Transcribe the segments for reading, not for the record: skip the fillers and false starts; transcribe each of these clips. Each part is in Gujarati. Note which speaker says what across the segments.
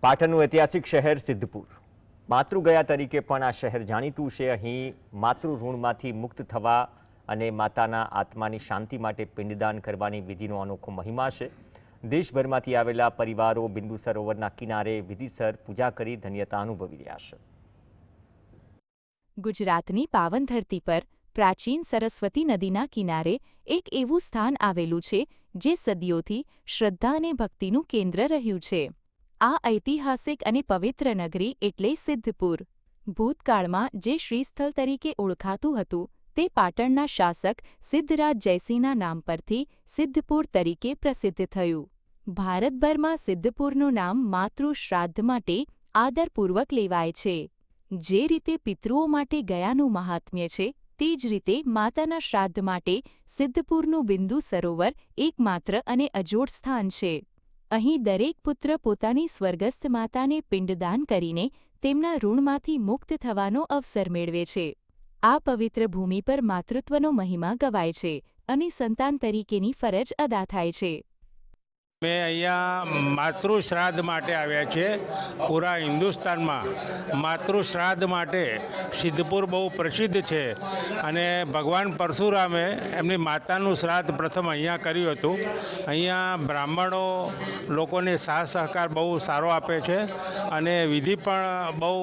Speaker 1: પાટણનું ઐતિહાસિક શહેર સિદ્ધપુર માતૃગયા તરીકે પણ આ શહેર જાણીતું છે। અહીં માતૃ ઋણમાંથી મુક્ત થવા અને માતાના આત્માની શાંતિ માટે પિંડદાન કરવાની વિધિનો અનોખો મહિમા છે। દેશભરમાંથી આવેલા પરિવારો બિંદુ સરોવરના કિનારે વિધિસર પૂજા કરી ધન્યતા અનુભવી રહ્યા છે।
Speaker 2: ગુજરાતની પાવન ધરતી પર પ્રાચીન સરસ્વતી નદીના કિનારે એક એવું સ્થાન આવેલું છે જે સદીઓથી શ્રદ્ધા અને ભક્તિનું કેન્દ્ર રહ્યું છે। આ ઐતિહાસિક અને પવિત્ર નગરી એટલે સિદ્ધપુર। ભૂતકાળમાં જે શ્રીસ્થળ તરીકે ઓળખાતું હતું તે પાટણના શાસક સિદ્ધરાજ જયસિંહના નામ પરથી સિદ્ધપુર તરીકે પ્રસિદ્ધ થયું। ભારતભરમાં સિદ્ધપુરનું નામ માતૃ શ્રાદ્ધ માટે આદરપૂર્વક લેવાય છે। જે રીતે પિતૃઓ માટે ગયાનું મહાત્મ્ય છે તે જ રીતે માતાના શ્રાદ્ધ માટે સિદ્ધપુરનું બિંદુ સરોવર એકમાત્ર અને અજોડ સ્થાન છે। અહીં દરેક પુત્ર પોતાની સ્વર્ગસ્થ માતાને પિંડદાન કરીને તેમના ઋણમાંથી મુક્ત થવાનો અવસર મેળવે છે। આ પવિત્ર ભૂમિ પર માતૃત્વનો મહિમા ગવાય છે અને સંતાન તરીકેની ફરજ અદા થાય છે।
Speaker 3: મેં અહીંયા માતૃ શ્રાદ્ધ માટે આવ્યા છે। પૂરા હિન્દુસ્તાનમાં માતૃ શ્રાદ્ધ માટે સિદ્ધપુર બહુ પ્રસિદ્ધ છે અને ભગવાન પરશુરામે એમની માતાનું શ્રાદ્ધ પ્રથમ અહીંયા કર્યું હતું। અહીંયા બ્રાહ્મણો લોકોને સાથ સહકાર બહુ સારો આપે છે અને વિધિ પણ બહુ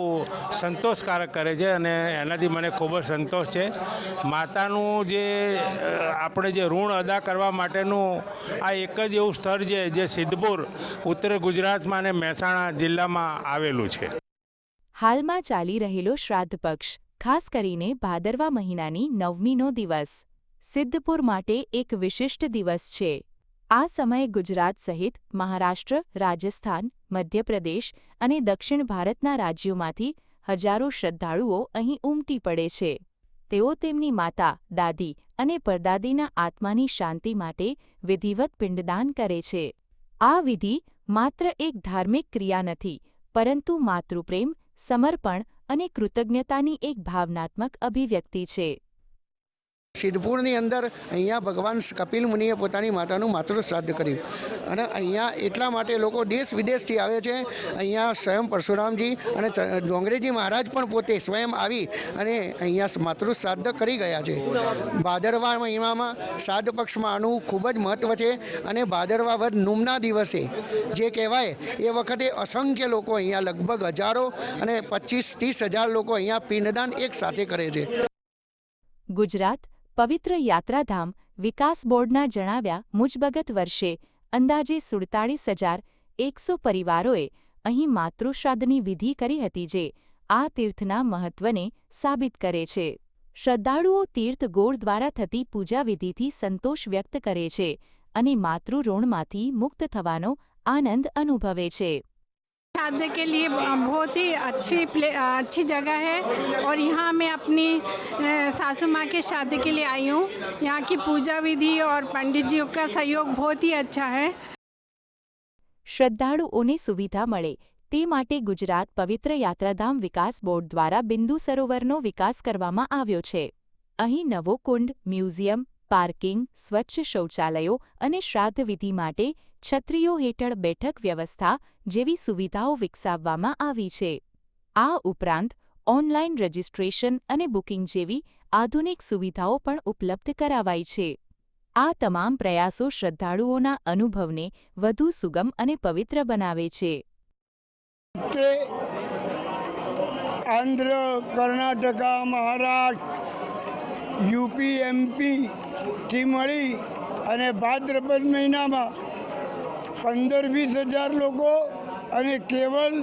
Speaker 3: સંતોષકારક કરે છે અને એનાથી મને ખૂબ જ સંતોષ છે। માતાનું જે આપણે જે ઋણ અદા કરવા માટેનું આ એક જ એવું સ્થળ છે જે સિદ્ધપુર ઉત્તર ગુજરાતમાં અને મહેસાણા જિલ્લામાં આવેલું છે।
Speaker 2: હાલમાં ચાલી રહેલો શ્રાદ્ધ પક્ષ ખાસ કરીને ભાદરવા મહિનાની 9મીનો દિવસ સિદ્ધપુર માટે એક વિશિષ્ટ દિવસ છે। આ સમયે ગુજરાત સહિત મહારાષ્ટ્ર, રાજસ્થાન, મધ્યપ્રદેશ અને દક્ષિણ ભારતના રાજ્યોમાંથી હજારો શ્રદ્ધાળુઓ અહીં ઉમટી પડે છે। તેઓ તેમની માતા, દાદી અને પરદાદીના આત્માની શાંતિ માટે વિધિવત પિંડદાન કરે છે। આ વિધિ માત્ર એક ધાર્મિક ક્રિયા નથી, પરંતુ માતૃપ્રેમ, સમર્પણ અને કૃતજ્ઞતાની એક ભાવનાત્મક અભિવ્યક્તિ છે।
Speaker 4: સિદ્ધપુરની અંદર અહીંયા ભગવાન કપિલ મુનિએ પોતાની માતાનું માતૃ શ્રાદ્ધ કર્યું અને અહીંયા એટલા માટે લોકો દેશ વિદેશથી આવે છે। અહીંયા સ્વયં પરશુરામજી અને ડોંગરેજી મહારાજ પણ પોતે સ્વયં આવી અને અહીંયા માતૃ શ્રાદ્ધ કરી ગયા છે। ભાદરવા મહિનામાં શ્રાદ્ધ પક્ષમાં આનું ખૂબ જ મહત્ત્વ છે અને ભાદરવા વદ નૂમના દિવસે જે કહેવાય એ વખતે અસંખ્ય લોકો અહીંયા લગભગ હજારો અને 25-30 હજાર લોકો અહીંયા પિંડદાન એક સાથે કરે છે।
Speaker 2: ગુજરાત પવિત્ર યાત્રાધામ વિકાસ બોર્ડના જણાવ્યા મુજબ વર્ષે અંદાજે 47,100 પરિવારોએ અહીં માતૃશ્રાદ્ધની વિધિ કરી હતી, જે આ તીર્થના મહત્વને સાબિત કરે છે। શ્રદ્ધાળુઓ તીર્થ ગોળ દ્વારા થતી પૂજા વિધિથી સંતોષ વ્યક્ત કરે છે અને માતૃ ઋણમાંથી મુક્ત થવાનો આનંદ અનુભવે છે।
Speaker 5: श्राद्ध के लिए बहुत ही अच्छी जगह है और यहाँ मैं अपनी सासू माँ के शादी के लिए आई हूँ। यहाँ की पूजा विधि और पंडित जी का सहयोग बहुत ही अच्छा है।
Speaker 2: શ્રદ્ધાળુઓને સુવિધા મળે તે માટે ગુજરાત પવિત્ર યાત્રાધામ વિકાસ બોર્ડ દ્વારા બિંદુ સરોવરનો વિકાસ કરવામાં આવ્યો છે। અહીં નવો કુંડ, મ્યુઝિયમ, પાર્કિંગ, સ્વચ્છ શૌચાલયો અને શ્રાદ્ધ વિધિ માટે છત્રીઓ હેઠળ બેઠક વ્યવસ્થા જેવી સુવિધાઓ વિકસાવવામાં આવી છે। આ ઉપરાંત ઓનલાઈન રજિસ્ટ્રેશન અને બુકિંગ જેવી આધુનિક સુવિધાઓ પણ ઉપલબ્ધ કરાવાઈ છે। આ તમામ પ્રયાસો શ્રદ્ધાળુઓના અનુભવને વધુ સુગમ અને પવિત્ર બનાવે છે।
Speaker 6: આંધ્ર, કર્ણાટક, મહારાષ્ટ્ર, યુપી, એમપીથી મળી અને ભાદ્રપદ મહિનામાં 15-20 હજાર લોકો અને કેવલ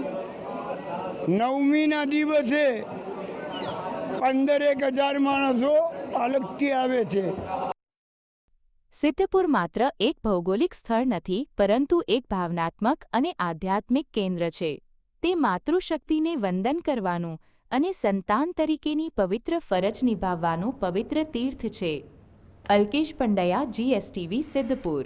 Speaker 6: 9મીના દિવસે 15-1 હજાર માણસો અલગથી આવે છે।
Speaker 2: સિદ્ધપુર માત્ર એક ભૌગોલિક સ્થળ નથી, પરંતુ એક ભાવનાત્મક અને આધ્યાત્મિક કેન્દ્ર છે। તે માતૃશક્તિને વંદન કરવાનું અને સંતાન તરીકેની પવિત્ર ફરજ નિભાવવાનું પવિત્ર તીર્થ છે। અલ્કેશ પંડ્યા, GSTV, સિદ્ધપુર।